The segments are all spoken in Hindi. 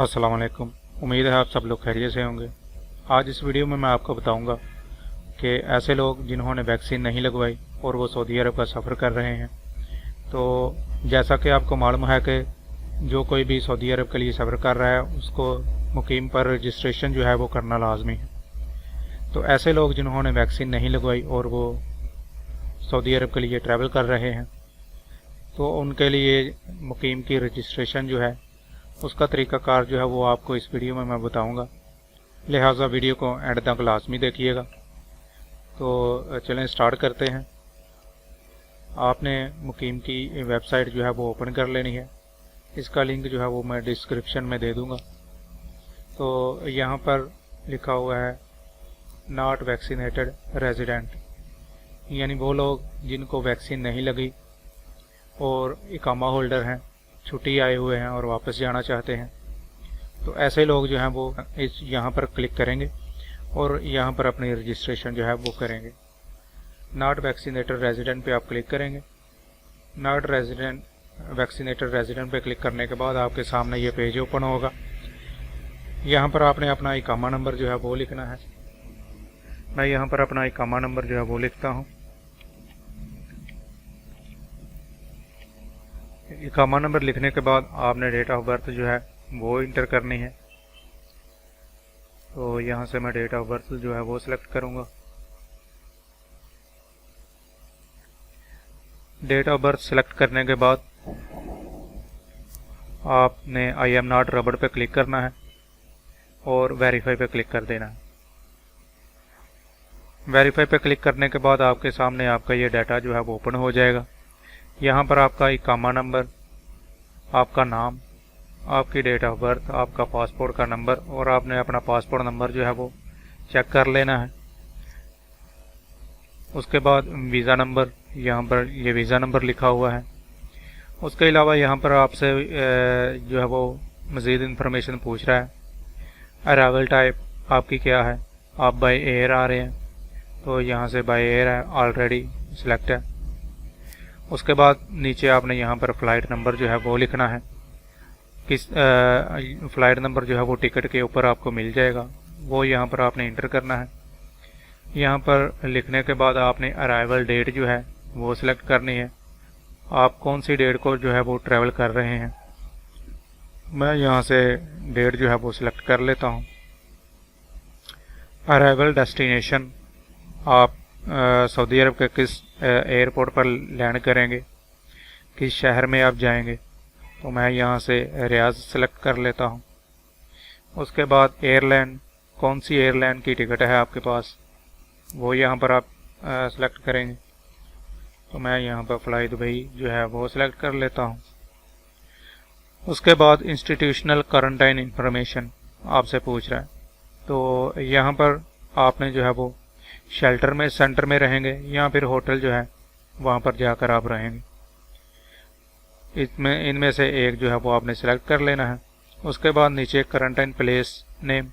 अस्सलाम वालेकुम। उम्मीद है आप सब लोग खैरियत से होंगे। आज इस वीडियो में मैं आपको बताऊंगा कि ऐसे लोग जिन्होंने वैक्सीन नहीं लगवाई और वो सऊदी अरब का सफ़र कर रहे हैं। तो जैसा कि आपको मालूम है कि जो कोई भी सऊदी अरब के लिए सफ़र कर रहा है उसको मुकीम पर रजिस्ट्रेशन जो है वो करना लाजमी है। तो ऐसे लोग जिन्होंने वैक्सीन नहीं लगवाई और वो सऊदी अरब के लिए ट्रैवल कर रहे हैं तो उनके लिए मुकीम की रजिस्ट्रेशन जो है उसका तरीक़ाकार जो है वो आपको इस वीडियो में मैं बताऊंगा। लिहाजा वीडियो को एंड तक लाजमी देखिएगा। तो चलें स्टार्ट करते हैं। आपने मुकीम की वेबसाइट जो है वो ओपन कर लेनी है। इसका लिंक जो है वो मैं डिस्क्रिप्शन में दे दूंगा। तो यहाँ पर लिखा हुआ है नॉट वैक्सीनेटेड रेजिडेंट, यानी वो लोग जिनको वैक्सीन नहीं लगी और इकामा होल्डर हैं, छुट्टी आए हुए हैं और वापस जाना चाहते हैं। तो ऐसे लोग जो हैं वो इस यहाँ पर क्लिक करेंगे और यहाँ पर अपनी रजिस्ट्रेशन जो है वो करेंगे। नॉट वैक्सीनेटेड रेजिडेंट पे आप क्लिक करेंगे। नॉट वैक्सीनेटेड रेजिडेंट पे क्लिक करने के बाद आपके सामने ये पेज ओपन होगा। यहाँ पर आपने अपना इकामा नंबर जो है वो लिखना है। मैं यहाँ पर अपना इकामा नंबर जो है वो लिखता हूँ। इकामा नंबर लिखने के बाद आपने डेट ऑफ बर्थ जो है वो इंटर करनी है। तो यहाँ से मैं डेट ऑफ बर्थ जो है वो सिलेक्ट करूँगा। डेट ऑफ बर्थ सिलेक्ट करने के बाद आपने आई एम नॉट रबड़ पे क्लिक करना है और वेरीफाई पे क्लिक कर देना है। वेरीफाई पे क्लिक करने के बाद आपके सामने आपका ये डाटा जो है वो ओपन हो जाएगा। यहाँ पर आपका इकामा नंबर, आपका नाम, आपकी डेट ऑफ बर्थ, आपका पासपोर्ट का नंबर और आपने अपना पासपोर्ट नंबर जो है वो चेक कर लेना है। उसके बाद वीज़ा नंबर, यहाँ पर ये वीज़ा नंबर लिखा हुआ है। उसके अलावा यहाँ पर आपसे जो है वो मज़ीद इन्फॉर्मेशन पूछ रहा है। अराइवल टाइप आपकी क्या है, आप बाय एयर आ रहे हैं तो यहाँ से बाय एयर है, ऑलरेडी सिलेक्ट है। उसके बाद नीचे आपने यहाँ पर फ़्लाइट नंबर जो है वो लिखना है। किस फ़्लाइट नंबर जो है वो टिकट के ऊपर आपको मिल जाएगा, वो यहाँ पर आपने इंटर करना है। यहाँ पर लिखने के बाद आपने अराइवल डेट जो है वो सिलेक्ट करनी है। आप कौन सी डेट को जो है वो ट्रैवल कर रहे हैं। मैं यहाँ से डेट जो है वो सिलेक्ट कर लेता हूँ। अराइवल डेस्टिनेशन, आप सऊदी अरब के किस एयरपोर्ट पर लैंड करेंगे, किस शहर में आप जाएंगे, तो मैं यहाँ से रियाज सेलेक्ट कर लेता हूँ। उसके बाद एयरलाइन, कौन सी एयरलाइन की टिकट है आपके पास, वो यहाँ पर आप सेलेक्ट करेंगे। तो मैं यहाँ पर फ्लाई दुबई जो है वो सिलेक्ट कर लेता हूँ। उसके बाद इंस्टीट्यूशनल क्वारंटाइन इंफॉर्मेशन आपसे पूछ रहा है। तो यहाँ पर आपने जो है वो शेल्टर में, सेंटर में रहेंगे या फिर होटल जो है वहाँ पर जाकर आप रहेंगे। इनमें से एक जो है वो आपने सेलेक्ट कर लेना है। उसके बाद नीचे क्वारंटाइन प्लेस नेम,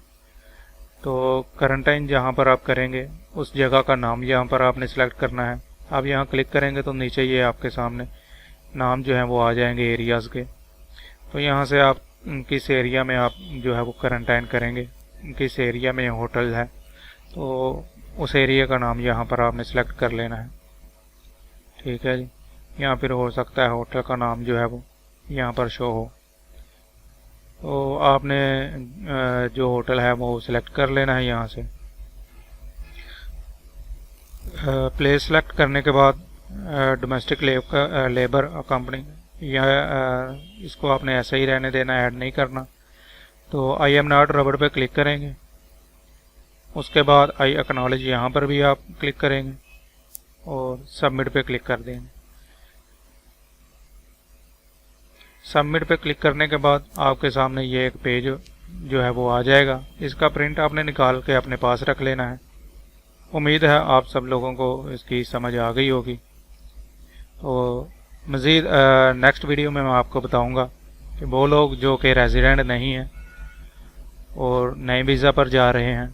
तो क्वारंटाइन जहाँ पर आप करेंगे उस जगह का नाम यहाँ पर आपने सेलेक्ट करना है। आप यहाँ क्लिक करेंगे तो नीचे ये आपके सामने नाम जो है वो आ जाएंगे एरियाज़ के। तो यहाँ से आप किस एरिया में आप जो है वो क्वारंटाइन करेंगे, किस एरिया में होटल है, तो उस एरिया का नाम यहाँ पर आपने सेलेक्ट कर लेना है। ठीक है जी। यहाँ फिर हो सकता है होटल का नाम जो है वो यहाँ पर शो हो। तो आपने जो होटल है वो सिलेक्ट कर लेना है यहाँ से। प्लेस सेलेक्ट करने के बाद डोमेस्टिक लेबर कंपनी, यह इसको आपने ऐसे ही रहने देना, ऐड नहीं करना। तो आई एम नॉट रबड़ पे क्लिक करेंगे। उसके बाद आई एक्नॉलेज यहाँ पर भी आप क्लिक करेंगे और सबमिट पे क्लिक कर देंगे। सबमिट पे क्लिक करने के बाद आपके सामने ये एक पेज जो है वो आ जाएगा। इसका प्रिंट आपने निकाल के अपने पास रख लेना है। उम्मीद है आप सब लोगों को इसकी समझ आ गई होगी। तो मज़ीद नेक्स्ट वीडियो में मैं आपको बताऊंगा कि वो लोग जो कि रेजिडेंट नहीं हैं और नए वीज़ा पर जा रहे हैं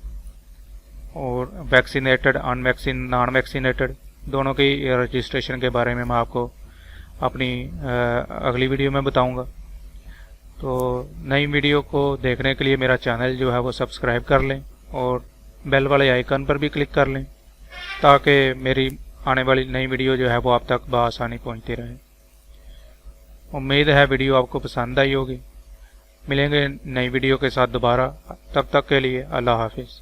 और वैक्सीनेटेड, नॉन वैक्सीनेटेड दोनों की रजिस्ट्रेशन के बारे में मैं आपको अपनी अगली वीडियो में बताऊंगा। तो नई वीडियो को देखने के लिए मेरा चैनल जो है वो सब्सक्राइब कर लें और बेल वाले आइकन पर भी क्लिक कर लें, ताकि मेरी आने वाली नई वीडियो जो है वो आप तक बआसानी पहुंचती रहे। उम्मीद है वीडियो आपको पसंद आई होगी। मिलेंगे नई वीडियो के साथ दोबारा, तब तक के लिए अल्लाह हाफिज़।